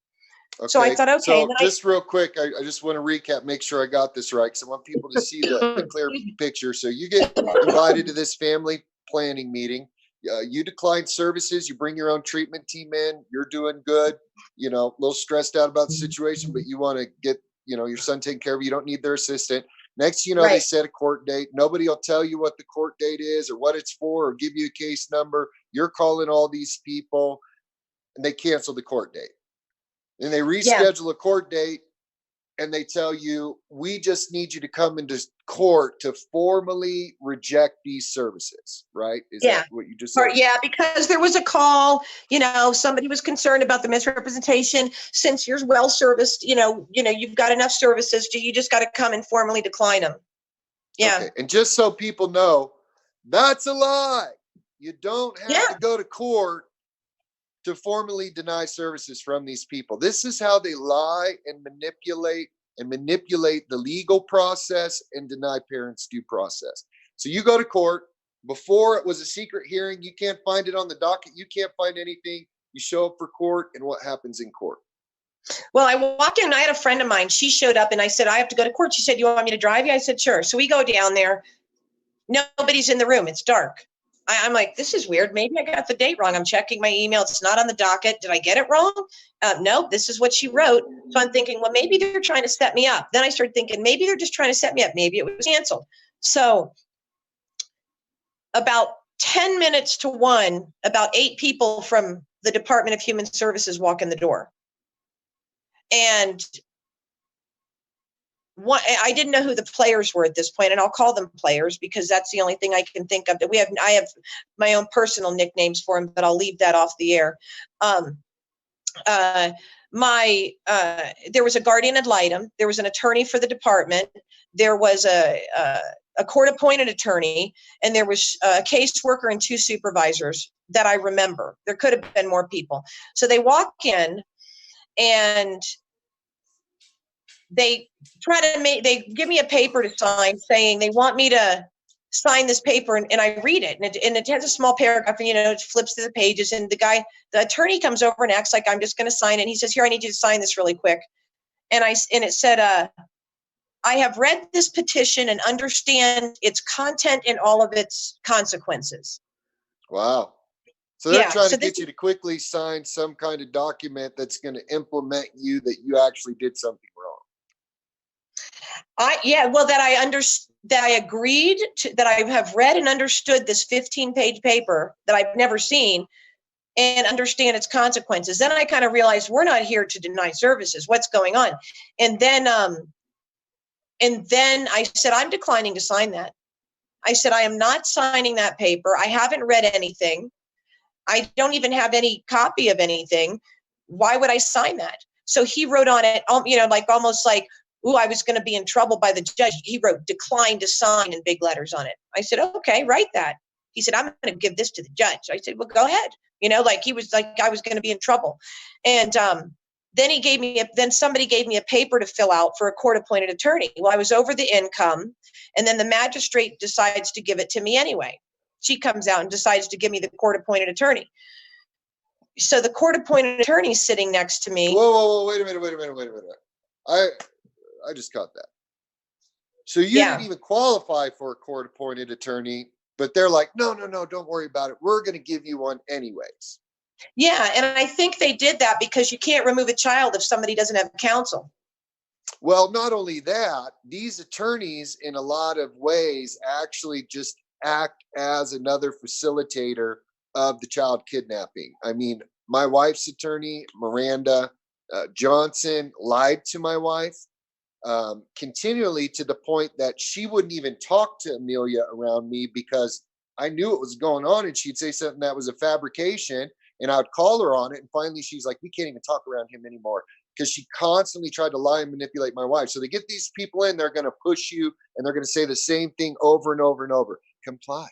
Okay. So I thought, okay. So just real quick, I just want to recap, make sure I got this right, because I want people to see the clear picture. So you get invited to this family planning meeting. You decline services. You bring your own treatment team in. You're doing good. A little stressed out about the situation, but you want to get your son taken care of. You don't need their assistant. Next, They set a court date. Nobody will tell you what the court date is or what it's for or give you a case number. You're calling all these people. and they cancel the court date. And they reschedule a court date, and they tell you, we just need you to come into court to formally reject these services, right? Is that what you just said? Yeah, because there was a call, somebody was concerned about the misrepresentation. Since you're well serviced, you've got enough services, you just got to come and formally decline them. Yeah. Okay. And just so people know, that's a lie. You don't have to go to court to formally deny services from these people. This is how they lie and manipulate the legal process and deny parents due process. So you go to court. Before it was a secret hearing. You can't find it on the docket. You can't find anything. You show up for court, and what happens in court? Well, I walked in and I had a friend of mine. She showed up and I said, I have to go to court. She said, you want me to drive you? I said, sure. So we go down there. Nobody's in the room. It's dark. I'm like, this is weird. Maybe I got the date wrong. I'm checking my email. It's not on the docket. Did I get it wrong? No, this is what she wrote. So I'm thinking, well, maybe they're trying to set me up. Then I started thinking, maybe they're just trying to set me up. Maybe it was canceled. So about 10 minutes to 1, about 8 people from the Department of Human Services walk in the door. And I didn't know who the players were at this point, and I'll call them players because that's the only thing I can think of. I have my own personal nicknames for them, but I'll leave that off the air. There was a guardian ad litem. There was an attorney for the department. There was a court-appointed attorney, and there was a caseworker and 2 supervisors that I remember. There could have been more people. So they walk in, and they they give me a paper to sign saying they want me to sign this paper, and I read it, and it has a small paragraph, and it flips through the pages, and the attorney comes over and acts like I'm just going to sign it. And he says, here, I need you to sign this really quick. And it said, I have read this petition and understand its content and all of its consequences. Wow. So they're trying to get you to quickly sign some kind of document that's going to implement you that you actually did something wrong. That I agreed to, that I have read and understood this 15-page paper that I've never seen and understand its consequences. Then I kind of realized we're not here to deny services. What's going on? And then I said, I'm declining to sign that. I said, I am not signing that paper. I haven't read anything. I don't even have any copy of anything. Why would I sign that? So he wrote on it, almost like, ooh, I was going to be in trouble by the judge. He wrote decline to sign in big letters on it. I said, okay, write that. He said, I'm going to give this to the judge. I said, well, go ahead. He was like, I was going to be in trouble. And then somebody gave me a paper to fill out for a court-appointed attorney. Well, I was over the income, and then the magistrate decides to give it to me anyway. She comes out and decides to give me the court-appointed attorney. So the court-appointed attorney is sitting next to me. Whoa, wait a minute. I just caught that. So you didn't even qualify for a court-appointed attorney, but they're like, no, don't worry about it. We're going to give you one anyways. Yeah, and I think they did that because you can't remove a child if somebody doesn't have counsel. Well, not only that, these attorneys in a lot of ways actually just act as another facilitator of the child kidnapping. I mean, my wife's attorney, Miranda Johnson, lied to my wife continually to the point that she wouldn't even talk to Amelia around me because I knew what was going on, and she'd say something that was a fabrication, and I would call her on it, and finally she's like, we can't even talk around him anymore, because she constantly tried to lie and manipulate my wife. So they get these people in, they're going to push you, and they're going to say the same thing over and over and over. Comply.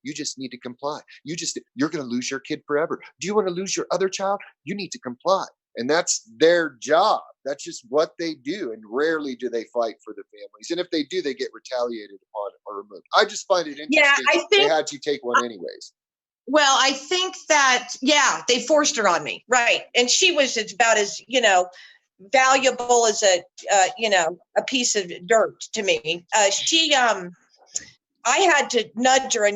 You just need to comply. You're going to lose your kid forever. Do you want to lose your other child? You need to comply. And that's their job. That's just what they do. And rarely do they fight for the families. And if they do, they get retaliated upon or removed. I just find it interesting. Yeah, I think they had you take one anyways. Well, I think that, they forced her on me. Right. And she was about as, valuable as a piece of dirt to me. I had to nudge her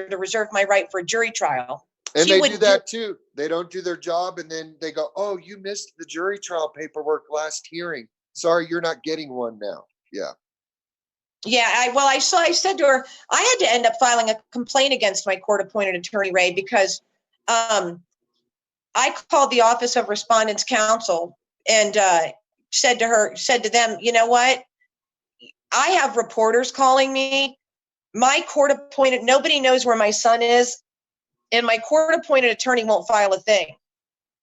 to reserve my right for a jury trial. And they do that too. They don't do their job, and then they go, oh, you missed the jury trial paperwork last hearing. Sorry, you're not getting one now. Yeah. Yeah, I said to her, I had to end up filing a complaint against my court-appointed attorney, Ray, because I called the Office of Respondents Counsel and said to them, you know what? I have reporters calling me. My court appointed, nobody knows where my son is, and my court appointed attorney won't file a thing.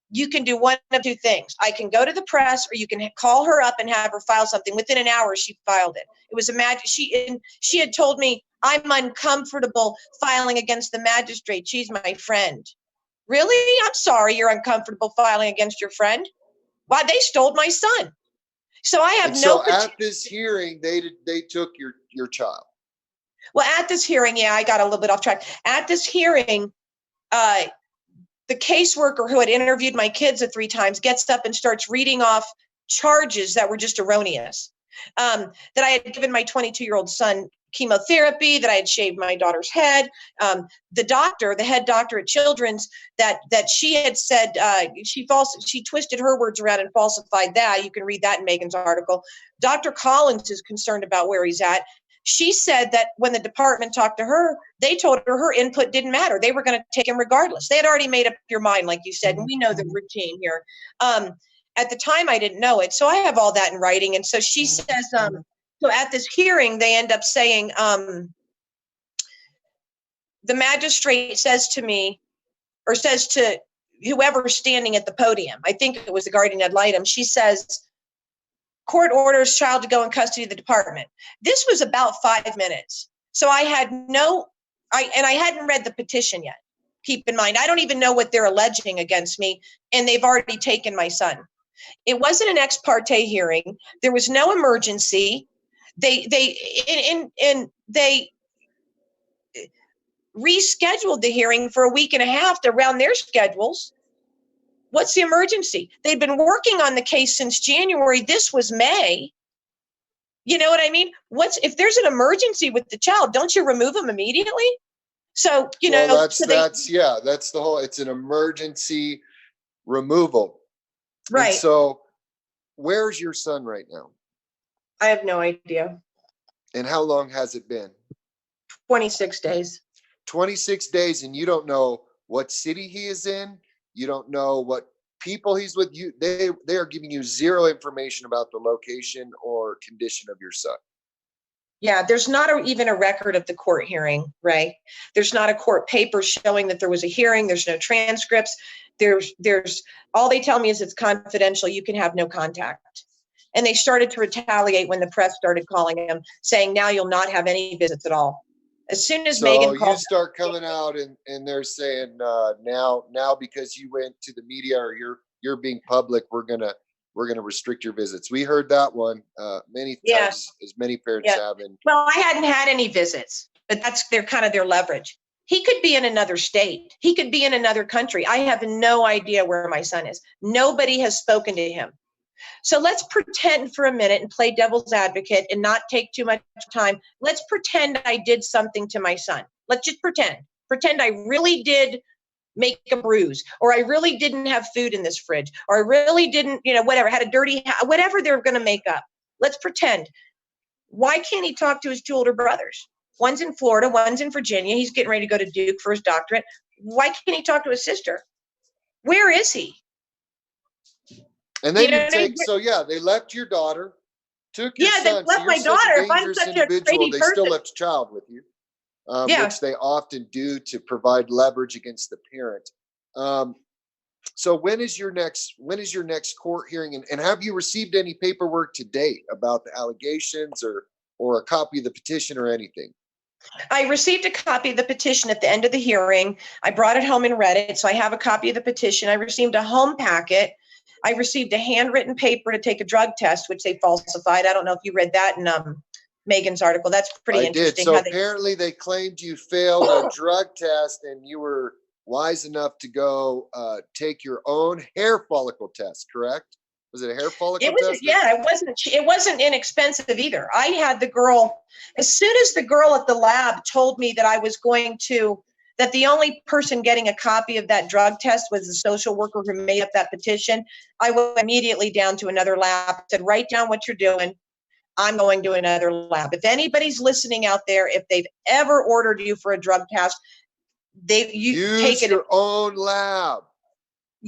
You can do one of two things. I can go to the press, or you can call her up and have her file something. Within an hour, she filed it. It was she had told me, I'm uncomfortable filing against the magistrate. She's my friend. Really? I'm sorry you're uncomfortable filing against your friend. Why, they stole my son. So I have So at this hearing, they took your child. Well, at this hearing, yeah, I got a little bit off track. At this hearing, the caseworker who had interviewed my kids 3 times gets up and starts reading off charges that were just erroneous. That I had given my 22-year-old son chemotherapy, that I had shaved my daughter's head. The head doctor at Children's, that she had said she twisted her words around and falsified that. You can read that in Megan's article. Dr. Collins is concerned about where he's at. She said that when the department talked to her, they told her input didn't matter. They were going to take him regardless. They had already made up your mind, like you said, and we know the routine here. At the time, I didn't know it. So I have all that in writing. And so she says, so at this hearing, they end up saying, the magistrate says to me, or says to whoever's standing at the podium, I think it was the guardian ad litem, she says, court orders child to go in custody of the department. This was about 5 minutes. So I hadn't read the petition yet. Keep in mind, I don't even know what they're alleging against me, and they've already taken my son. It wasn't an ex parte hearing. There was no emergency. They rescheduled the hearing for a week and a half to round their schedules. What's the emergency? They've been working on the case since January. This was May. You know what I mean? If there's an emergency with the child, don't you remove them immediately? So, that's the whole, it's an emergency removal. Right. And so where's your son right now? I have no idea. And how long has it been? 26 days. 26 days, and you don't know what city he is in. You don't know what people he's with. They are giving you zero information about the location or condition of your son. Yeah, there's not even a record of the court hearing, right? There's not a court paper showing that there was a hearing. There's no transcripts. There's all they tell me is it's confidential. You can have no contact. And they started to retaliate when the press started calling him, saying, now you'll not have any visits at all. As soon as Megan called, you start coming out and they're saying now because you went to the media or you're being public, we're gonna restrict your visits. We heard that one many times, as many parents have. And well, I hadn't had any visits, but that's their leverage. He could be in another state. He could be in another country. I have no idea where my son is. Nobody has spoken to him. So let's pretend for a minute and play devil's advocate and not take too much time. Let's pretend I did something to my son. Let's just pretend I really did make a bruise, or I really didn't have food in this fridge, or I really didn't, whatever, had a dirty, whatever they're going to make up. Let's pretend. Why can't he talk to his 2 older brothers? One's in Florida, one's in Virginia. He's getting ready to go to Duke for his doctorate. Why can't he talk to his sister? Where is he? And they didn't take, they left your daughter, took your son. They left my daughter. If I'm such a crazy person, still left a child with you, which they often do to provide leverage against the parent. So when is your next court hearing? And have you received any paperwork to date about the allegations or a copy of the petition or anything? I received a copy of the petition at the end of the hearing. I brought it home and read it. So I have a copy of the petition. I received a home packet. I received a handwritten paper to take a drug test, which they falsified. I don't know if you read that in Megan's article. That's pretty interesting. I did. So apparently they claimed you failed a drug test and you were wise enough to go take your own hair follicle test, correct? Was it a hair follicle test? Yeah, it wasn't inexpensive either. I had the girl, as soon as the girl at the lab told me that that the only person getting a copy of that drug test was the social worker who made up that petition, I went immediately down to another lab, said, write down what you're doing. I'm going to another lab. If anybody's listening out there, if they've ever ordered you for a drug test, use your own lab.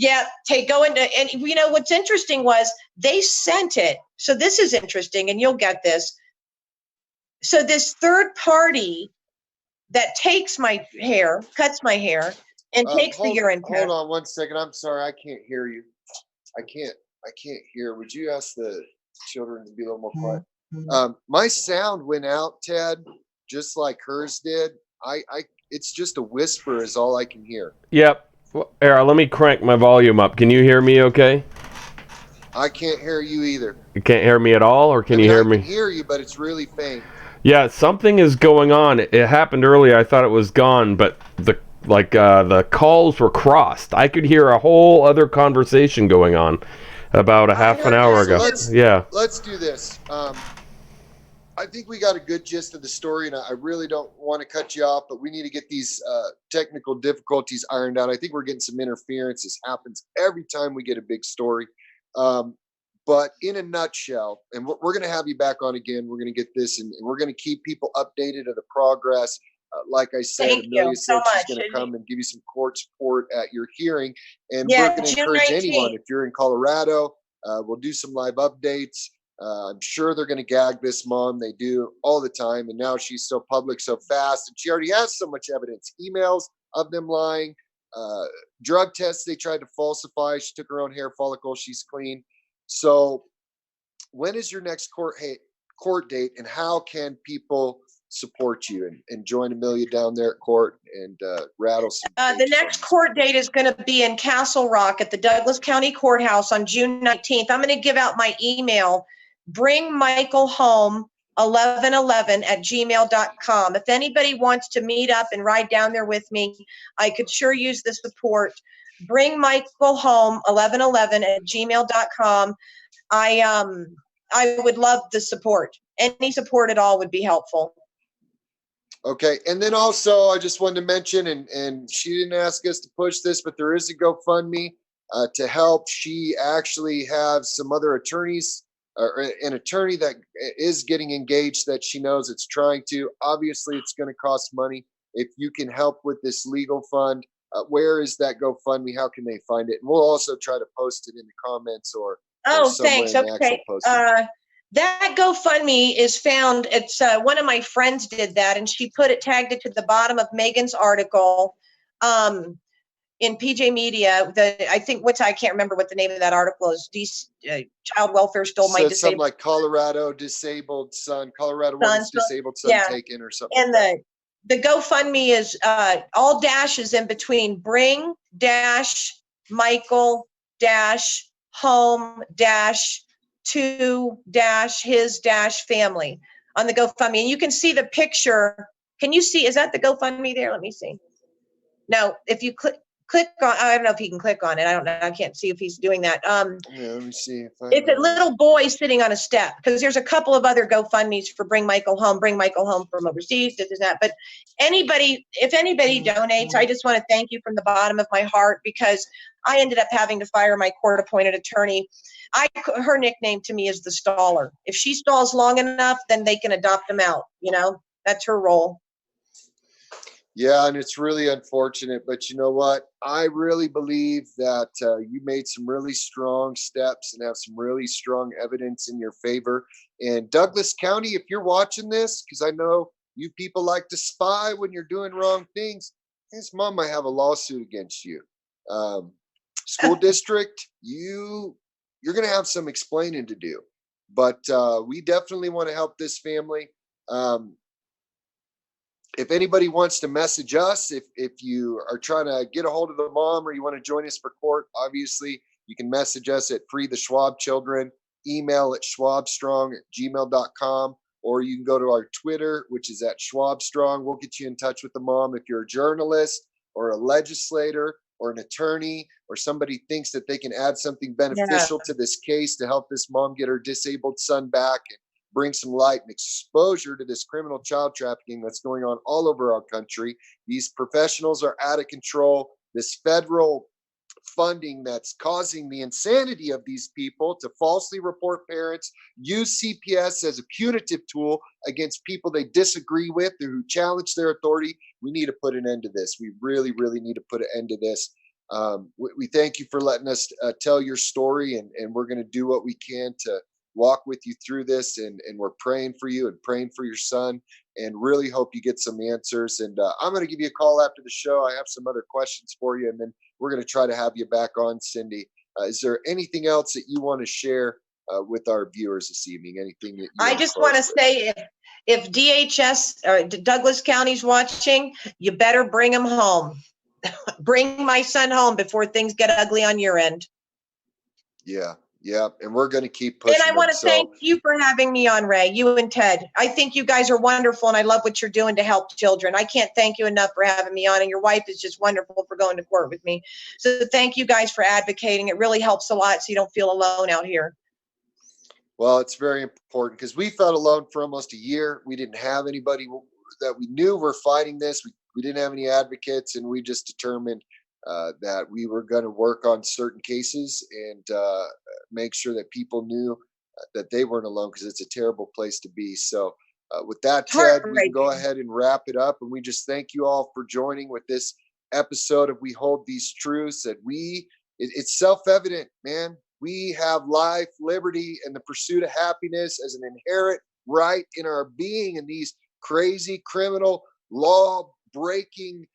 Yeah, go into, and you know what's interesting was they sent it. So this is interesting, and you'll get this. So this third party that takes my hair, cuts my hair, and takes the urine test. Hold on 1 second. I'm sorry, I can't hear you. I can't hear. Would you ask the children to be a little more quiet? My sound went out, Ted, just like hers did. It's just a whisper is all I can hear. Yep. Well, Era, let me crank my volume up. Can you hear me okay? I can't hear you either. You can't hear me at all, or can you hear me? I can hear you, but it's really faint. Yeah, something is going on. It happened earlier. I thought it was gone, but the calls were crossed. I could hear a whole other conversation going on about a half an hour ago. Let's do this. I think we got a good gist of the story, and I really don't want to cut you off, but we need to get these technical difficulties ironed out. I think we're getting some interference. This happens every time we get a big story. But in a nutshell, and we're going to have you back on again. We're going to get this, and we're going to keep people updated of the progress. Like I said, Amelia said she's going to come and give you some court support at your hearing. And we're going to encourage anyone, if you're in Colorado, we'll do some live updates. I'm sure they're going to gag this mom. They do all the time. And now she's so public so fast. And she already has so much evidence. Emails of them lying. Drug tests they tried to falsify. She took her own hair follicle. She's clean. So when is your next court date, and how can people support you and join Amelia down there at court and rattle some the next court date is going to be in Castle Rock at the Douglas County Courthouse on June 19th. I'm going to give out my email, bringmichaelhome1111@gmail.com. If anybody wants to meet up and ride down there with me, I could sure use the support. bringmichaelhome1111@gmail.com. I would love the support. Any support at all would be helpful. Okay, and then also I just wanted to mention, and she didn't ask us to push this, but there is a GoFundMe to help. She actually has some other attorneys, or an attorney that is getting engaged that she knows it's trying to. Obviously, it's going to cost money. If you can help with this legal fund, where is that GoFundMe? How can they find it? And we'll also try to post it in the comments or thanks. Okay. That GoFundMe is found. It's one of my friends did that, and she tagged it to the bottom of Megan's article in PJ Media. I can't remember what the name of that article is. Child welfare stole my disabled. Something like Colorado disabled son, Colorado woman's disabled son taken or something. And the GoFundMe is all dashes in between. Bring Michael home to his family on the GoFundMe. And you can see the picture. Can you see, is that the GoFundMe there? Let me see. No, if you click on, I don't know if he can click on it. I don't know. I can't see if he's doing that. Yeah, let me see. It's a little boy sitting on a step, because there's a couple of other GoFundMes for Bring Michael Home from overseas, this is that. But if anybody donates, I just want to thank you from the bottom of my heart, because I ended up having to fire my court-appointed attorney. Her nickname to me is the staller. If she stalls long enough, then they can adopt them out. You know, that's her role. Yeah, and it's really unfortunate, but you know what? I really believe that you made some really strong steps and have some really strong evidence in your favor. And Douglas County, if you're watching this, because I know you people like to spy when you're doing wrong things, his mom might have a lawsuit against you. School district, you're going to have some explaining to do. But we definitely want to help this family. If anybody wants to message us, if you are trying to get a hold of the mom or you want to join us for court, obviously you can message us at Free the Schwab Children, email at schwabstrong@gmail.com, or you can go to our Twitter, which is at Schwabstrong. We'll get you in touch with the mom. If you're a journalist or a legislator or an attorney, or somebody thinks that they can add something beneficial to this case to help this mom get her disabled son back and bring some light and exposure to this criminal child trafficking that's going on all over our country. These professionals are out of control. This federal funding that's causing the insanity of these people to falsely report parents, use CPS as a punitive tool against people they disagree with or who challenge their authority. We need to put an end to this. We really, really need to put an end to this. We thank you for letting us tell your story, and we're going to do what we can to walk with you through this. And we're praying for you and praying for your son, and really hope you get some answers. And I'm going to give you a call after the show. I have some other questions for you, and then we're going to try to have you back on, Cindy. Is there anything else that you want to share with our viewers this evening? Anything that you I just want to close with? say, if DHS or Douglas County's watching, you better bring him home. Bring my son home before things get ugly on your end. Yeah, and we're going to keep pushing. And I want to them, so thank you for having me on, Ray, you and Ted. I think you guys are wonderful, and I love what you're doing to help children. I can't thank you enough for having me on, and your wife is just wonderful for going to court with me. So thank you guys for advocating. It really helps a lot so you don't feel alone out here. Well, it's very important because we felt alone for almost a year. We didn't have anybody that we knew were fighting this. We didn't have any advocates, and we just determined that we were going to work on certain cases and make sure that people knew that they weren't alone, because it's a terrible place to be. So with that, Ted, we can go ahead and wrap it up. And we just thank you all for joining with this episode of We Hold These Truths. That it's self-evident, man. We have life, liberty, and the pursuit of happiness as an inherent right in our being. And these crazy criminal law-breaking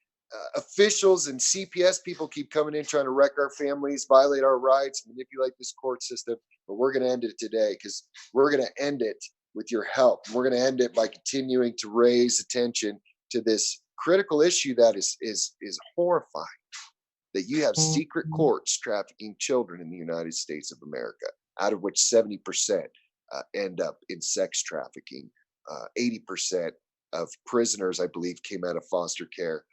officials and CPS people keep coming in trying to wreck our families, violate our rights, manipulate this court system. But we're going to end it today, because we're going to end it with your help. We're going to end it by continuing to raise attention to this critical issue that is horrifying. That you have secret courts trafficking children in the United States of America, out of which 70% end up in sex trafficking. 80% of prisoners, I believe, came out of foster care.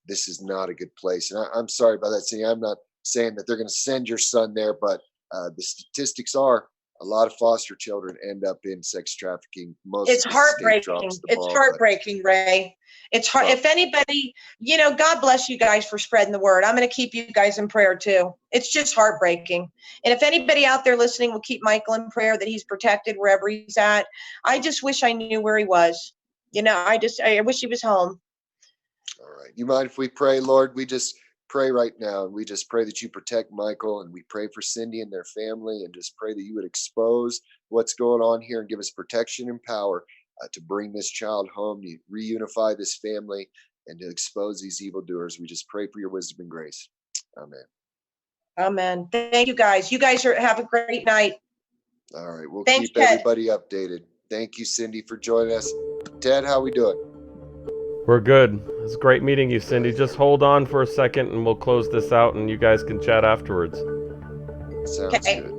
This is not a good place. And I'm sorry about that, Cindy. I'm not saying that they're going to send your son there, but the statistics are a lot of foster children end up in sex trafficking. It's heartbreaking. It's heartbreaking, Ray. It's hard. If anybody, God bless you guys for spreading the word. I'm going to keep you guys in prayer too. It's just heartbreaking. And if anybody out there listening will keep Michael in prayer, that he's protected wherever he's at. I just wish I knew where he was. I wish he was home. All right. You mind if we pray, Lord? We just pray right now, and we just pray that you protect Michael, and we pray for Cindy and their family, and just pray that you would expose what's going on here and give us protection and power to bring this child home, to reunify this family, and to expose these evildoers. We just pray for your wisdom and grace. Amen. Amen. Thank you guys. You guys have a great night. All right. We'll Thanks, keep Ted. everybody updated. Thank you, Cindy, for joining us. Ted, how we doing? We're good. It's great meeting you, Cindy. Just hold on for a second and we'll close this out and you guys can chat afterwards. Sounds good.